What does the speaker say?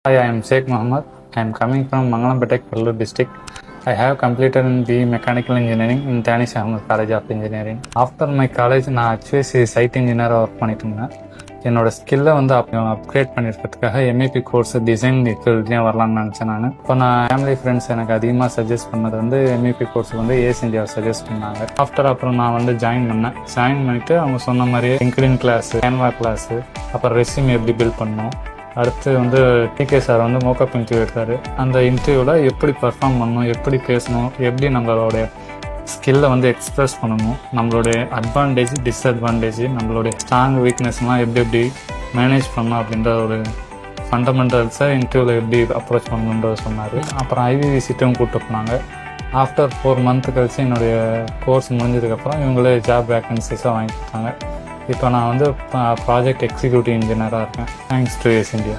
Hi, I am Sheikh Mohammed. I am coming from Mangalampetek, Vellore district. I have completed in BE Mechanical Engineering in Danish Ahmed College of Engineering. After my college, நான் HVAC side இன்ஜினியராக work பண்ணிட்டு இருந்தேன். என்னோட ஸ்கில்லை வந்து upgrade பண்ணியிருக்கிறதுக்காக MAP course design ஃபீல்ட்லேயும் வரலாம்னு நினச்சேன் நான். இப்போ நான் ஃபேமிலி ஃப்ரெண்ட்ஸ் எனக்கு அதிகமாக சஜஸ்ட் பண்ணது வந்து எம்ஏபி கோர்ஸ் வந்து ஏஸ் இந்தியாவை சஜஸ்ட் பண்ணாங்க. அப்புறம் நான் வந்து ஜாயின் பண்ணிட்டு அவங்க சொன்ன மாதிரியே லிங்க்டின் கிளாஸு, கேன்வா கிளாஸு, அப்புறம் ரெஸ்யூம் எப்படி பில்ட் பண்ணணும், அடுத்து வந்து டிகே சார் வந்து மோக்கப் இன்டர்வியூ எடுத்தார். அந்த இன்டர்வியூவில் எப்படி பர்ஃபார்ம் பண்ணணும், எப்படி பேசணும், எப்படி நம்மளோடைய ஸ்கில்லை வந்து எக்ஸ்ப்ரெஸ் பண்ணணும், நம்மளுடைய அட்வான்டேஜ் டிஸ்அட்வான்டேஜ், நம்மளுடைய ஸ்ட்ராங் வீக்னஸ்லாம் எப்படி மேனேஜ் பண்ணணும் அப்படின்ற ஒரு ஃபண்டமெண்டல்ஸை இன்டர்வியூவில் எப்படி அப்ரோச் பண்ணணுன்றது சொன்னார். அப்புறம் ஐவி விசிட்டும் கூப்பிட்டு போனாங்க. ஆஃப்டர் 4 months கழிச்சு என்னுடைய கோர்ஸ் முடிஞ்சதுக்கப்புறம் இவங்களே ஜாப் வேக்கன்சிஸாக வாங்கி கொடுத்தாங்க. இப்போ நான் வந்து ப்ராஜெக்ட் எக்ஸிக்யூட்டிவ் இன்ஜினியராக இருக்கேன். Thanks to Ace India.